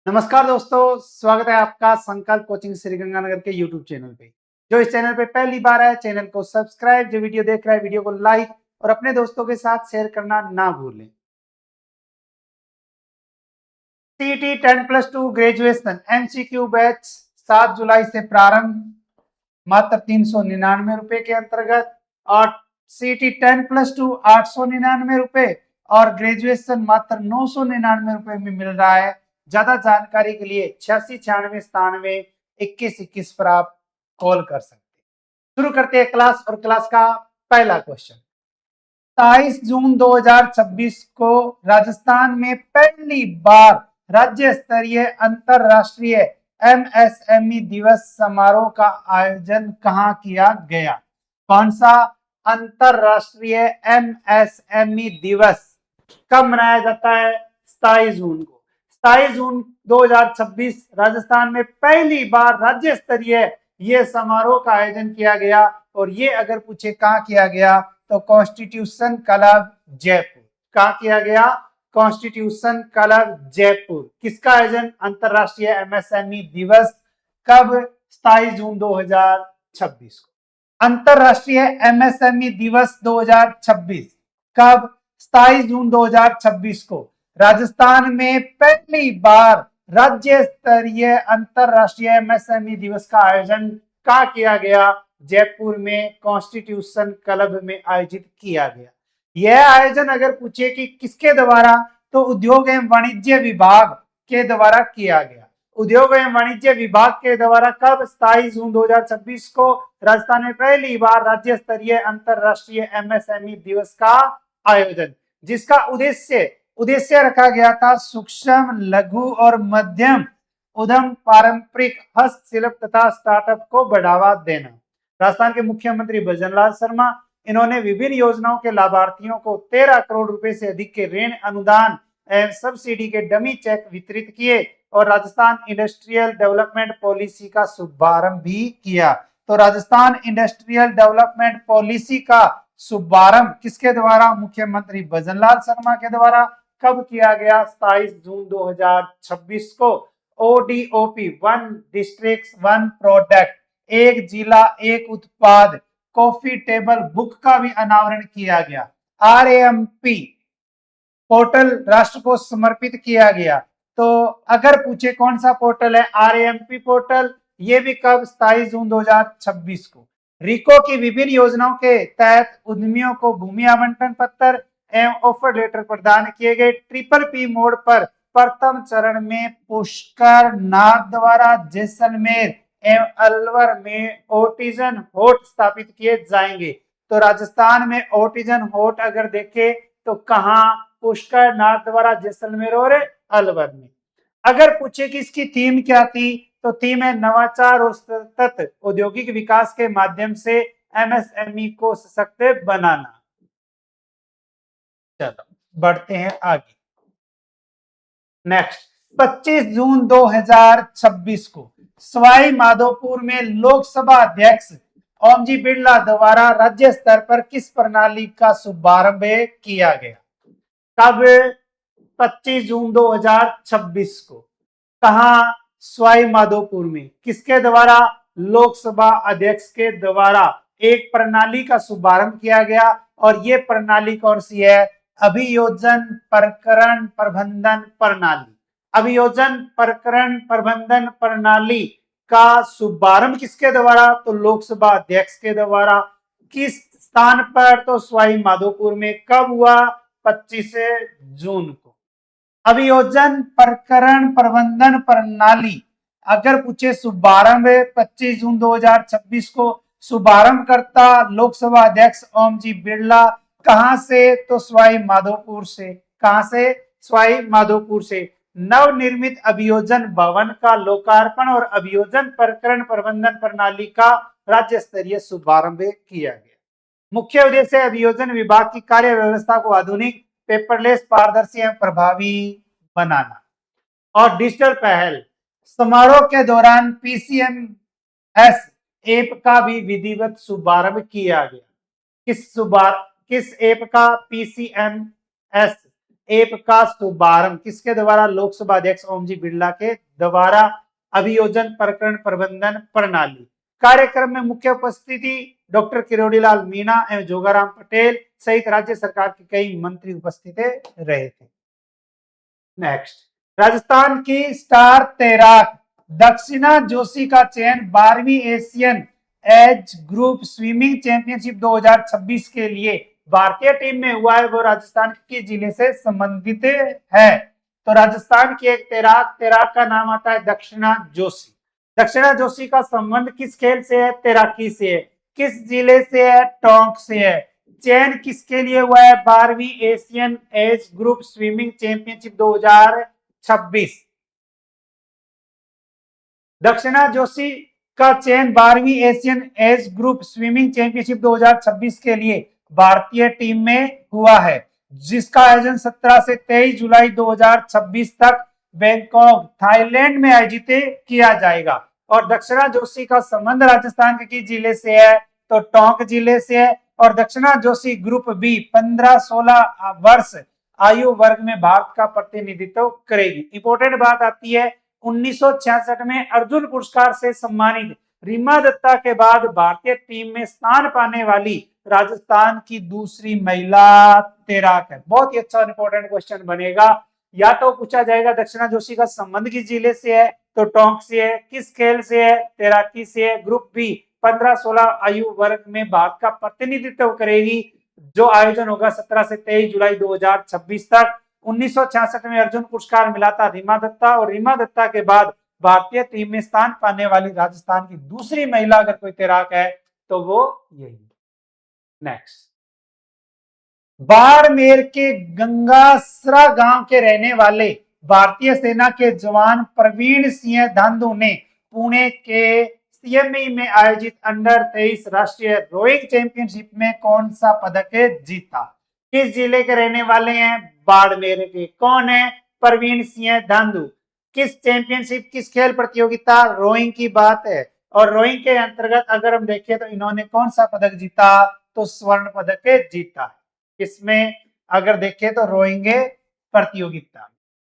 नमस्कार दोस्तों, स्वागत है आपका संकल्प कोचिंग श्रीगंगानगर के यूट्यूब चैनल पे। जो इस चैनल पे पहली बार है, चैनल को सब्सक्राइब, जो वीडियो देख रहा है वीडियो को लाइक और अपने दोस्तों के साथ शेयर करना ना भूलें। सीईटी 10+2 ग्रेजुएशन एमसीक्यू बैच 7 जुलाई से प्रारंभ, मात्र 399 के अंतर्गत। और सीईटी 10+2 899 और ग्रेजुएशन मात्र 999 में मिल रहा है। ज्यादा जानकारी के लिए 8696972121 पर आप कॉल कर सकते हैं। शुरू करते हैं क्लास, और क्लास का पहला क्वेश्चन। 27 जून 2026 को राजस्थान में पहली बार राज्य स्तरीय अंतरराष्ट्रीय एमएसएमई दिवस समारोह का आयोजन कहां किया गया? कौन सा अंतरराष्ट्रीय एमएसएमई दिवस कब मनाया जाता है? 27 जून को। 27 जून 2026 राजस्थान में पहली बार राज्य स्तरीय ये समारोह का आयोजन किया गया। और ये अगर पूछे कहाँ किया गया तो कॉन्स्टिट्यूशन क्लब जयपुर। कहाँ किया गया? Constitution club Jaipur. किसका आयोजन? अंतरराष्ट्रीय एमएसएमई दिवस कब? 27 जून 2026 को। अंतरराष्ट्रीय एमएसएमई दिवस 2026 कब? 27 जून 2026 को राजस्थान में पहली बार राज्य स्तरीय अंतरराष्ट्रीय एमएसएमई दिवस का आयोजन कहाँ किया गया? जयपुर में कॉन्स्टिट्यूशन क्लब में आयोजित किया गया। यह आयोजन अगर पूछे कि किसके द्वारा, तो उद्योग एवं वाणिज्य विभाग के द्वारा किया गया। उद्योग एवं वाणिज्य विभाग के द्वारा कब? 27 जून 2026 को राजस्थान में पहली बार राज्य स्तरीय अंतरराष्ट्रीय एमएसएमई दिवस का आयोजन, जिसका उद्देश्य रखा गया था सूक्ष्म, लघु और मध्यम उद्यम, पारंपरिक हस्तशिल्प तथा स्टार्टअप को बढ़ावा देना। राजस्थान के मुख्यमंत्री भजनलाल शर्मा, इन्होंने विभिन्न योजनाओं के लाभार्थियों को 13 करोड़ रुपए से अधिक के ऋण अनुदान एवं सब्सिडी के डमी चेक वितरित किए और राजस्थान इंडस्ट्रियल डेवलपमेंट पॉलिसी का शुभारंभ भी किया। तो राजस्थान इंडस्ट्रियल डेवलपमेंट पॉलिसी का शुभारंभ किसके द्वारा? मुख्यमंत्री भजनलाल शर्मा के द्वारा। कब किया गया? 27 जून 2026 को। ODOP, one district one product, एक जिला एक उत्पाद कॉफी टेबल बुक का भी अनावरण किया गया। आरएएमपी पोर्टल राष्ट्र को समर्पित किया गया। तो अगर पूछे कौन सा पोर्टल है? आरएएमपी पोर्टल। ये भी कब? 27 जून 2026 को। रिको की विभिन्न योजनाओं के तहत उद्यमियों को भूमि आवंटन पत्र एवं ऑफर लेटर प्रदान किए गए। ट्रिपल पी मोड पर प्रथम चरण में पुष्कर नाथ द्वारा जैसलमेर एवं अलवर में ऑटिजन हॉट स्थापित किए जाएंगे। तो राजस्थान में ऑटिजन हॉट अगर देखे तो कहां? पुष्कर नाथ द्वारा जैसलमेर और अलवर में। अगर पूछे कि इसकी थीम क्या थी, तो थीम है नवाचार और सतत औद्योगिक विकास के माध्यम से एमएसएमई को सशक्त बनाना। चलो बढ़ते हैं आगे। नेक्स्ट, 25 जून 2026 को सवाई माधोपुर में लोकसभा अध्यक्ष ओमजी बिरला द्वारा राज्य स्तर पर किस प्रणाली का शुभारंभ किया गया? कब? 25 जून 2026 को। कहा? सवाई माधोपुर में। किसके द्वारा? लोकसभा अध्यक्ष के द्वारा एक प्रणाली का शुभारंभ किया गया। और ये प्रणाली कौन सी है? अभियोजन प्रकरण प्रबंधन प्रणाली। अभियोजन प्रकरण प्रबंधन प्रणाली का शुभारंभ किसके द्वारा? तो लोकसभा अध्यक्ष के द्वारा। किस स्थान पर? तो सवाई माधोपुर में। कब हुआ? 25 जून को। अभियोजन प्रकरण प्रबंधन प्रणाली अगर पूछे शुभारंभ 25 जून 2026 को। शुभारंभ करता लोकसभा अध्यक्ष ओमजी बिरला। कहां से? तो सवाई माधोपुर से। कहां से? सवाई माधोपुर से। नवनिर्मित अभियोजन भवन का लोकार्पण और अभियोजन प्रकरण प्रबंधन प्रणाली का राज्य स्तरीय शुभारंभ किया गया। मुख्य उद्देश्य अभियोजन विभाग की कार्य व्यवस्था को आधुनिक, पेपरलेस, पारदर्शी एवं प्रभावी बनाना। और डिजिटल पहल, समारोह के दौरान पीसीएमएस ऐप का भी विधिवत शुभारंभ किया गया। किस ऐप का? पीसीएमएस ऐप का शुभारंभ किसके द्वारा? लोकसभा अध्यक्ष ओम जी बिरला के द्वारा। अभियोजन प्रकरण प्रबंधन प्रणाली। कार्यक्रम में मुख्य उपस्थिति डॉक्टर किरोड़ीलाल मीणा एवं जोगाराम पटेल सहित राज्य सरकार के कई मंत्री उपस्थित रहे थे। नेक्स्ट, राजस्थान की स्टार तैराक दक्षिणा जोशी का चयन 12वीं Asian age group swimming championship 2026 के लिए भारतीय टीम में हुआ है। वो राजस्थान के जिले से संबंधित है। तो राजस्थान की एक तैराक का नाम आता है दक्षिणा जोशी। दक्षिणा जोशी का संबंध किस खेल से है? तैराकी से है। किस जिले से है? टोंक से है। चयन किसके लिए हुआ है? 12वीं Asian age group swimming championship 2026। दक्षिणा जोशी का चयन 12वीं Asian age group swimming championship 2026 के लिए भारतीय टीम में हुआ है, जिसका आयोजन 17 से 23 जुलाई 2026 तक बैंकॉक थाईलैंड में आयोजित किया जाएगा। और दक्षिणा जोशी का संबंध राजस्थान के जिले से है? तो टोंक जिले से है। और दक्षिणा जोशी ग्रुप बी 15-16 वर्ष आयु वर्ग में भारत का प्रतिनिधित्व करेगी। इंपॉर्टेंट बात आती है, 1966 में अर्जुन पुरस्कार से सम्मानित रीमा दत्ता के बाद भारतीय टीम में स्थान पाने वाली राजस्थान की दूसरी महिला तैराक है। बहुत ही अच्छा इंपॉर्टेंट क्वेश्चन बनेगा। या तो पूछा जाएगा दक्षिणा जोशी का संबंध किस जिले से है? तो टोंक से है। किस खेल से है? तैराकी से है। ग्रुप बी 15-16 आयु वर्ग में भारत का प्रतिनिधित्व करेगी, जो आयोजन होगा 17 से 23 जुलाई 2026 तक। 1966 में अर्जुन पुरस्कार मिला था रीमा दत्ता, और रीमा दत्ता के बाद भारतीय टीम में स्थान पाने वाली राजस्थान की दूसरी महिला अगर कोई तैराक है तो वो यही। नेक्स्ट, बाड़मेर के गंगासरा गांव के रहने वाले भारतीय सेना के जवान प्रवीण सिंह धांधु ने पुणे के सीएमई में आयोजित अंडर 23 राष्ट्रीय रोइंग चैंपियनशिप में कौन सा पदक जीता? किस जिले के रहने वाले हैं? बाड़मेर के। कौन है? प्रवीण सिंह धांधु। किस चैंपियनशिप, किस खेल प्रतियोगिता? रोइंग की बात है। और रोइंग के अंतर्गत अगर हम देखें तो इन्होंने कौन सा पदक जीता? तो स्वर्ण पदक जीता। इसमें अगर देखें तो रोइंग प्रतियोगिता।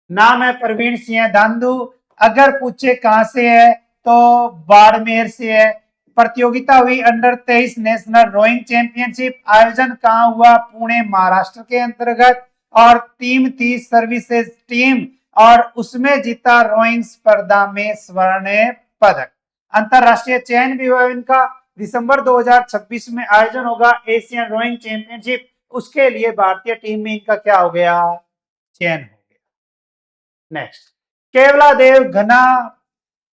नाम है प्रवीण सिंह धांधु। अगर पूछे कहां से है तो बाड़मेर से है। प्रतियोगिता हुई अंडर 23 नेशनल रोइंग चैंपियनशिप। आयोजन कहां हुआ? पुणे महाराष्ट्र के अंतर्गत। और टीम थी सर्विसेज टीम, और उसमें जीता रोइंग स्पर्धा में स्वर्ण पदक। अंतरराष्ट्रीय चयन भी हुआ इनका। दिसंबर 2026 में आयोजन होगा एशियन रोइंग चैंपियनशिप, उसके लिए भारतीय टीम में इनका क्या हो गया? चयन हो गया। नेक्स्ट, केवलादेव घना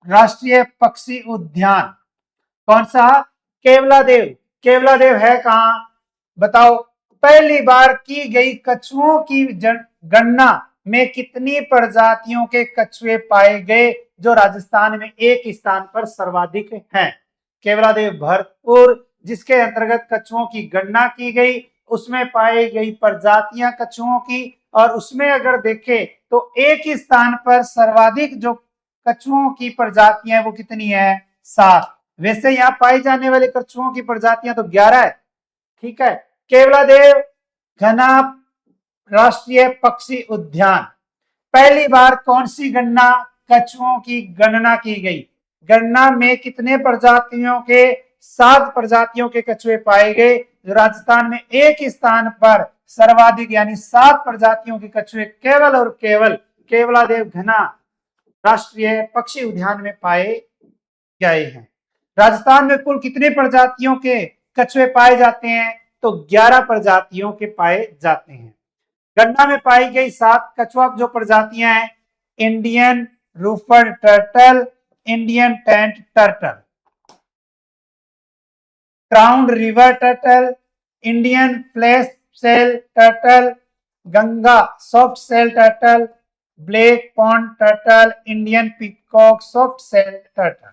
राष्ट्रीय पक्षी उद्यान कौन सा? केवलादेव। केवलादेव है कहां? बताओ। पहली बार की गई कछुओं की गणना में कितनी प्रजातियों के कछुए पाए गए, जो राजस्थान में एक स्थान पर सर्वाधिक हैं? केवलादेव भरतपुर, जिसके अंतर्गत कछुओं की गणना की गई, उसमें पाई गई प्रजातियां कछुओं की, और उसमें अगर देखें तो एक ही स्थान पर सर्वाधिक जो कछुओं की प्रजातियां वो कितनी है? 7। वैसे यहाँ पाई जाने वाले कछुओं की प्रजातियां तो 11 है। ठीक है। केवलादेव घना राष्ट्रीय पक्षी उद्यान, पहली बार कौन सी गणना? कछुओं की गणना की गई। गणना में कितने प्रजातियों के? 7 प्रजातियों के कछुए पाए गए, जो राजस्थान में एक स्थान पर सर्वाधिक यानी 7 प्रजातियों के कछुए केवल और केवल केवलादेव घना राष्ट्रीय पक्षी उद्यान में पाए गए हैं। राजस्थान में कुल कितनी प्रजातियों के कछुए पाए जाते हैं? तो 11 प्रजातियों के पाए जाते हैं। गणना में पाई गई 7 कछुआ जो प्रजातियां हैं: Indian roofed turtle, Indian tent turtle, crown river turtle, Indian flapshell turtle, Ganga softshell turtle, black pond turtle, Indian peacock softshell turtle.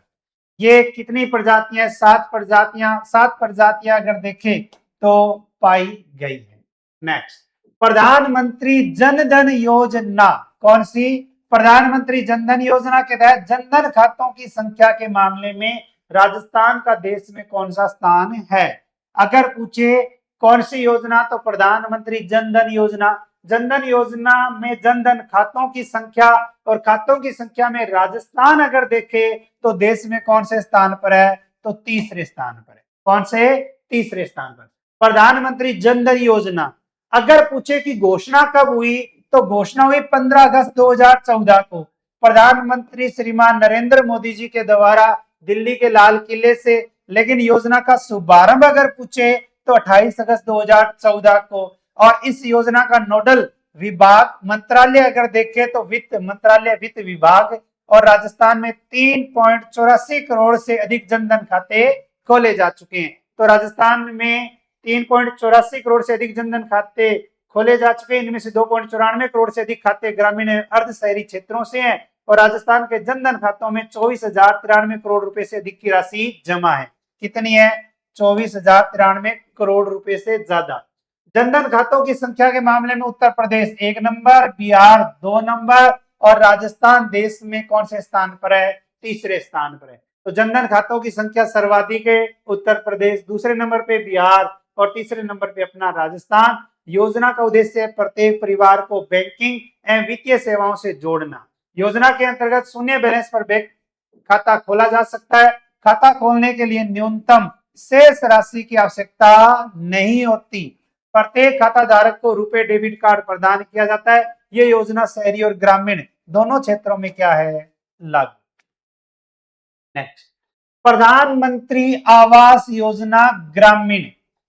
ये कितनी प्रजातियां? 7 प्रजातियां। 7 प्रजातियां अगर देखें तो पाई गई है। नेक्स्ट, प्रधानमंत्री जन धन योजना कौन सी? प्रधानमंत्री जन धन योजना के तहत जनधन खातों की संख्या के मामले में राजस्थान का देश में कौन सा स्थान है? अगर पूछे कौन सी योजना तो प्रधानमंत्री जन धन योजना। जनधन योजना में जनधन खातों की संख्या और खातों की संख्या में राजस्थान अगर देखे तो देश में कौन से स्थान पर है, तो तीसरे स्थान पर है। कौन से, तीसरे स्थान पर। प्रधानमंत्री जनधन योजना अगर पूछे कि घोषणा कब हुई, तो घोषणा हुई 15 अगस्त 2014 को प्रधानमंत्री श्रीमान नरेंद्र मोदी जी के द्वारा दिल्ली के लाल किले से। लेकिन योजना का शुभारंभ अगर पूछे तो 28 अगस्त 2014 को। और इस योजना का नोडल विभाग मंत्रालय अगर देखे तो वित्त मंत्रालय, वित्त विभाग। और राजस्थान में 3.84 करोड़ से अधिक जनधन खाते खोले जा चुके हैं। तो राजस्थान में 3.84 करोड़ से अधिक जनधन खाते खोले जा चुके हैं। इनमें से 2.94 करोड़ से अधिक खाते ग्रामीण अर्ध शहरी क्षेत्रों से हैं। और राजस्थान के जनधन खातों में 24,093 करोड़ रुपए से अधिक की राशि जमा है। कितनी है, 24,093 करोड़ रुपए से ज्यादा। जनधन खातों की संख्या के मामले में उत्तर प्रदेश 1 नंबर, बिहार 2 नंबर और राजस्थान देश में कौन से स्थान पर है, तीसरे स्थान पर है। तो जनधन खातों की संख्या सर्वाधिक है उत्तर प्रदेश, दूसरे नंबर पे बिहार और तीसरे नंबर पे अपना राजस्थान। योजना का उद्देश्य है प्रत्येक परिवार को बैंकिंग एवं वित्तीय सेवाओं से जोड़ना। योजना के अंतर्गत शून्य बैलेंस पर बैंक खाता खोला जा सकता है। खाता खोलने के लिए न्यूनतम शेष राशि की आवश्यकता नहीं होती। प्रत्येक खाता धारक को रुपए डेबिट कार्ड प्रदान किया जाता है। ये योजना शहरी और ग्रामीण दोनों क्षेत्रों में क्या है, लागू। नेक्स्ट, प्रधानमंत्री आवास योजना ग्रामीण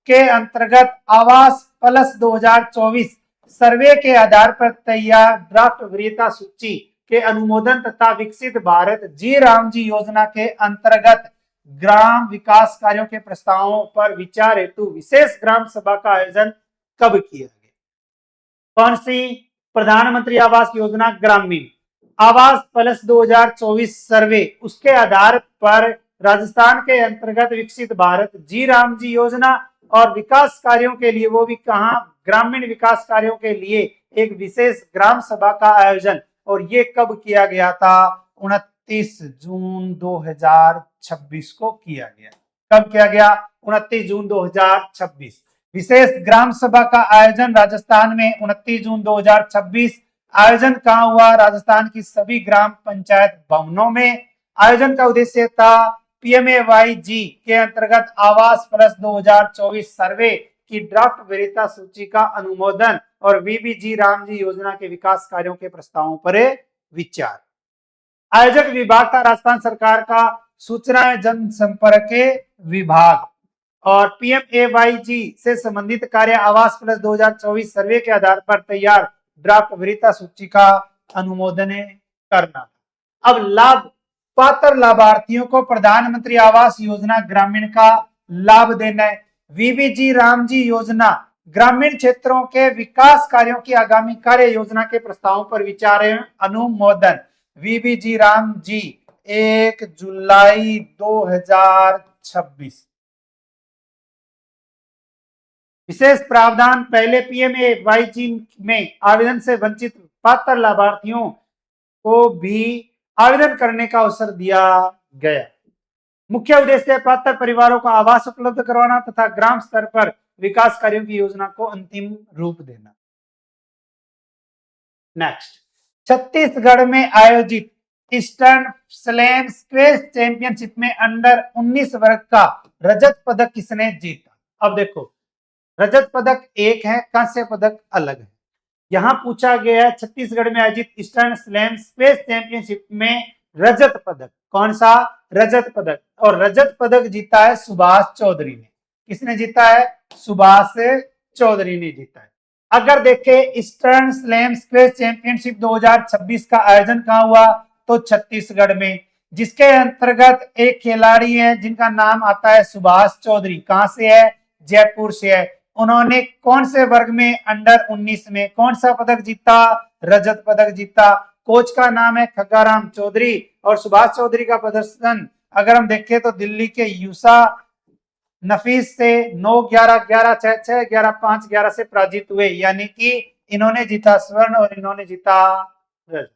के अंतर्गत आवास प्लस 2024 सर्वे के आधार पर तैयार ड्राफ्ट वरीयता सूची के अनुमोदन तथा विकसित भारत जी राम जी योजना के अंतर्गत ग्राम विकास कार्यों के प्रस्तावों पर विचार हेतु विशेष ग्राम सभा का आयोजन कब किया गया? कौन सी? प्रधानमंत्री आवास योजना ग्रामीण आवास प्लस 2024 सर्वे, उसके आधार पर राजस्थान के अंतर्गत विकसित भारत जी राम जी योजना और विकास कार्यों के लिए, वो भी कहां, ग्रामीण विकास कार्यों के लिए एक विशेष ग्राम सभा का आयोजन। और ये कब किया गया था? 29 जून 2026 को किया गया। कब किया गया? 29 जून 2026। विशेष ग्राम सभा का आयोजन राजस्थान में 29 जून 2026। आयोजन कहां हुआ? राजस्थान की सभी ग्राम पंचायत भवनों में। आयोजन का उद्देश्य था पीएमएवाई-जी के अंतर्गत आवास प्लस 2024 सर्वे की ड्राफ्ट वरीयता सूची का अनुमोदन और वीबीजी राम जी योजना के विकास कार्यों के प्रस्तावों पर विचार। आयोजक विभाग था राजस्थान सरकार का सूचना एवं जनसंपर्क विभाग। और पीएमएवाई-जी से संबंधित कार्य आवास प्लस 2024 सर्वे के आधार पर तैयार ड्राफ्ट वरीयता सूची का अनुमोदन करना। अब लाभ, पात्र लाभार्थियों को प्रधानमंत्री आवास योजना ग्रामीण का लाभ देना है। वीबीजी राम जी योजना ग्रामीण क्षेत्रों के विकास कार्यों की आगामी कार्य योजना के प्रस्तावों पर विचार एवं अनुमोदन। वीबीजी राम जी 1 जुलाई 2026। विशेष प्रावधान, पहले पीएमएवाई-जी में आवेदन से वंचित पात्र लाभार्थियों को भी आवेदन करने का अवसर दिया गया। मुख्य उद्देश्य पात्र परिवारों को आवास उपलब्ध करवाना तथा ग्राम स्तर पर विकास कार्यों की योजना को अंतिम रूप देना। नेक्स्ट, छत्तीसगढ़ में आयोजित ईस्टर्न स्लैम स्क्वैश चैंपियनशिप में अंडर 19 वर्ग का रजत पदक किसने जीता? अब देखो, रजत पदक एक है, कांस्य पदक अलग है। यहां पूछा गया है छत्तीसगढ़ में आयोजित ईस्टर्न स्लैम स्क्वैश चैंपियनशिप में रजत पदक, कौन सा? रजत पदक। और रजत पदक जीता है सुभाष चौधरी ने। किसने जीता है? सुभाष चौधरी ने जीता है। अगर देखे ईस्टर्न स्लैम स्क्वैश चैंपियनशिप 2026 का आयोजन कहां हुआ? तो छत्तीसगढ़ में, जिसके अंतर्गत एक खिलाड़ी है जिनका नाम आता है सुभाष चौधरी। कहां से है? जयपुर से है। उन्होंने कौन से वर्ग में? अंडर 19 में। कौन सा पदक जीता? रजत पदक जीता। कोच का नाम है खग्गाराम चौधरी। और सुभाष चौधरी का प्रदर्शन अगर हम देखें तो दिल्ली के यूसा नफीस से 9-11, 11-6, 6, 11-5, 11 से पराजित हुए। यानी कि इन्होंने जीता स्वर्ण और इन्होंने जीता रजत।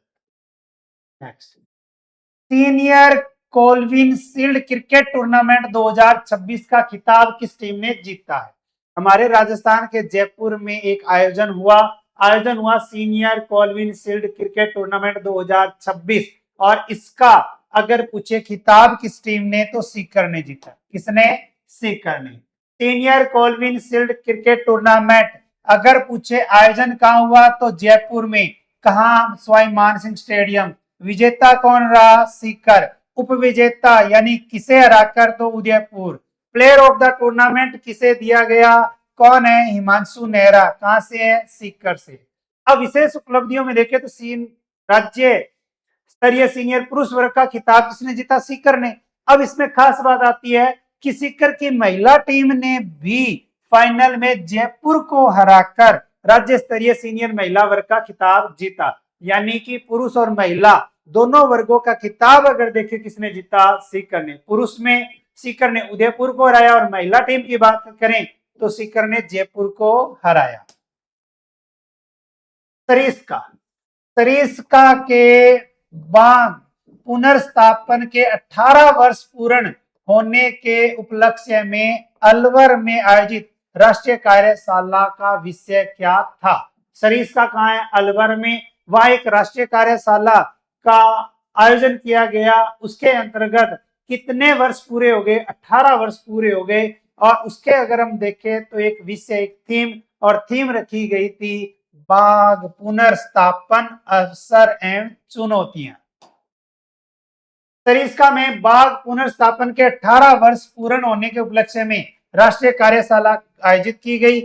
Next, senior Colvin shield cricket tournament 2026 का खिताब किस टीम ने जीता है? हमारे राजस्थान के जयपुर में एक आयोजन हुआ आयोजन हुआ senior Colvin shield cricket tournament 2026 और इसका अगर पूछे खिताब किस टीम ने तो सीकर ने जीता। किसने? सीकर ने। Senior Colvin shield cricket tournament अगर पूछे आयोजन कहां हुआ तो जयपुर में। कहां? सवाई मानसिंह स्टेडियम। विजेता कौन रहा? सीकर। उपविजेता यानी किसे हराकर तो Udaipur. Player of the tournament किसे दिया गया? कौन है? हिमांशु नेहरा। कहां से है? सीकर से। अब विशेष उपलब्धियों में देखें तो राज्य स्तरीय सीनियर पुरुष वर्ग का खिताब किसने जीता? सीकर ने। अब इसमें खास बात आती है कि सीकर की महिला टीम ने भी फाइनल में जयपुर को हराकर राज्य स्तरीय सीनियर महिला वर्ग का खिताब जीता। यानी कि पुरुष और महिला दोनों वर्गों का खिताब अगर देखें किसने जीता? सीकर ने। पुरुष में सीकर ने उदयपुर को हराया और महिला टीम की बात करें तो सीकर ने जयपुर को हराया। सरिस्का के बांध पुनर्स्थापन के 18 वर्ष पूर्ण होने के उपलक्ष्य में अलवर में आयोजित राष्ट्रीय कार्यशाला का विषय क्या था? सरिस्का कहाँ है? अलवर में। वहां एक राष्ट्रीय कार्यशाला का आयोजन किया गया। उसके अंतर्गत कितने वर्ष पूरे हो गए? 18 वर्ष पूरे हो गए। और उसके अगर हम देखें तो एक विषय, एक थीम, और थीम रखी गई थी बाघ पुनर्स्थापन अवसर एवं चुनौतियां। सरिस्का में बाघ पुनर्स्थापन के 18 वर्ष पूर्ण होने के उपलक्ष्य में राष्ट्रीय कार्यशाला आयोजित की गई।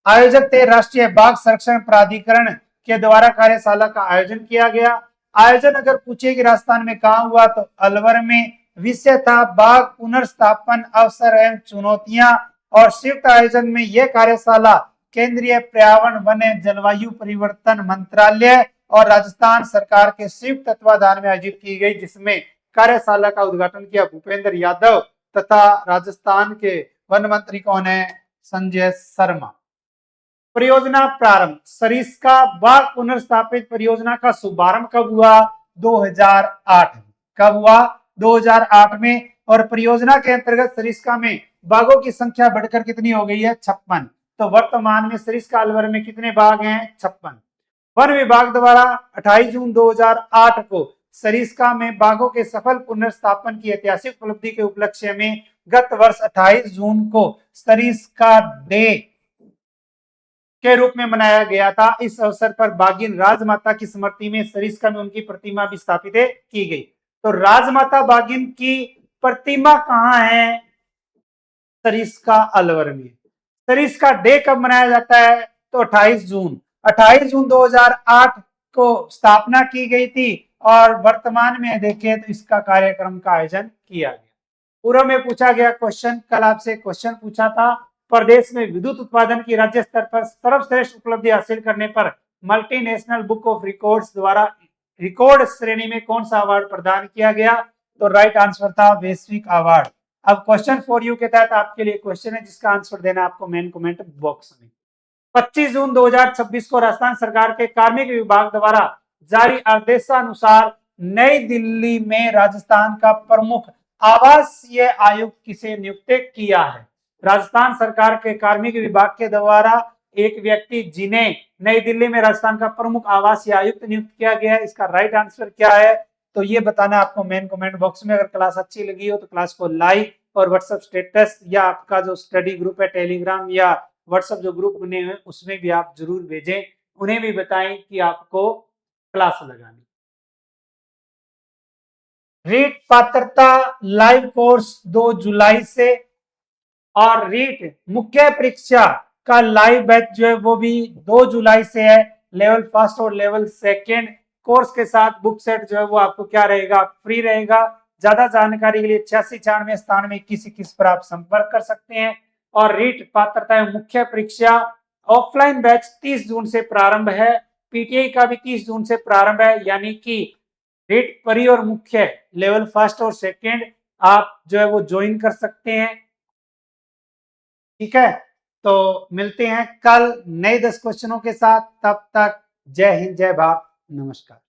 आयोजक थे राष्ट्रीय बाघ संरक्षण प्राधिकरण के द्वारा कार्यशाला का आयोजन किया गया। आयोजन अगर पूछे कि राजस्थान में कहां हुआ तो अलवर में। विषय था बाघ पुनर्स्थापन अवसर एवं चुनौतियां। और संयुक्त आयोजन में यह कार्यशाला केंद्रीय पर्यावरण वन एवं जलवायु परिवर्तन मंत्रालय और राजस्थान सरकार के संयुक्त तत्वाधान में आयोजित की गई, जिसमें कार्यशाला का उद्घाटन किया भूपेंद्र यादव तथा राजस्थान के वन मंत्री कौन है? संजय शर्मा। परियोजना प्रारंभ। सरिस्का बाघ पुनर्स्थापित परियोजना का शुभारंभ कब हुआ? 2008। कब हुआ? 2008 में। और परियोजना के अंतर्गत सरिस्का में बाघों की संख्या बढ़कर कितनी हो गई है? 56। तो वर्तमान में सरिस्का अलवर में कितने बाघ हैं? 56। वन विभाग द्वारा 28 जून 2008 को सरिस्का में बाघों के सफल पुनर्स्थापन की ऐतिहासिक उपलब्धि के उपलक्ष्य में गत वर्ष 28 जून को सरिस्का डे के रूप में मनाया गया था। इस अवसर पर बाघिन राजमाता की स्मृति में सरिस्का में उनकी प्रतिमा भी स्थापित की गई। तो राजमाता बाघिन की प्रतिमा कहां है? सरिस्का अलवर में। सरिस्का डे कब मनाया जाता है? तो 28 जून। 28 जून 2008 को स्थापना की गई थी और वर्तमान में देखें तो इसका कार्यक्रम का आयोजन किया गया। पूर्व में पूछा गया क्वेश्चन, कल आपसे क्वेश्चन पूछा था, प्रदेश में विद्युत उत्पादन की राज्य स्तर पर सर्वश्रेष्ठ उपलब्धि हासिल करने पर मल्टीनेशनल बुक ऑफ रिकॉर्ड्स द्वारा रिकॉर्ड श्रेणी में कौन सा अवार्ड प्रदान किया गया? तो राइट आंसर था वैश्विक अवार्ड। अब क्वेश्चन फॉर यू के तहत आपके लिए क्वेश्चन है जिसका आंसर देना आपको मेन कमेंट बॉक्स में। 25 जून 2026 को राजस्थान सरकार के कार्मिक विभाग द्वारा जारी आदेशानुसार नई दिल्ली में राजस्थान का प्रमुख आवासीय आयुक्त किसे नियुक्त किया है? राजस्थान सरकार के कार्मिक विभाग के द्वारा एक व्यक्ति जिन्हें नई दिल्ली में राजस्थान का प्रमुख आवासीय आयुक्त नियुक्त किया गया है, इसका राइट आंसर क्या है? तो ये बताना आपको मेन कमेंट बॉक्स में। अगर क्लास अच्छी लगी हो तो क्लास को लाइक और व्हाट्सएप स्टेटस या आपका जो स्टडी ग्रुप है टेलीग्राम या व्हाट्सएप जो ग्रुप बने हुए उसमें भी आप जरूर भेजें, उन्हें भी बताएं कि आपको क्लास लगानी। रीट पात्रता लाइव कोर्स 2 जुलाई से और रीट मुख्य परीक्षा का लाइव बैच जो है वो भी 2 जुलाई से है। लेवल फर्स्ट और लेवल सेकेंड कोर्स के साथ बुक सेट जो है वो आपको क्या रहेगा? फ्री रहेगा। ज्यादा जानकारी के लिए 869691 पर आप संपर्क कर सकते हैं। और रीट पात्रता मुख्य परीक्षा ऑफलाइन बैच 30 जून से प्रारंभ है। पीटीआई का भी 30 जून से प्रारंभ है। यानी कि रीट परी और मुख्य लेवल फर्स्ट और सेकेंड आप जो है वो ज्वाइन कर सकते हैं। ठीक है, तो मिलते हैं कल नए 10 क्वेश्चनों के साथ। तब तक जय हिंद, जय भारत, नमस्कार।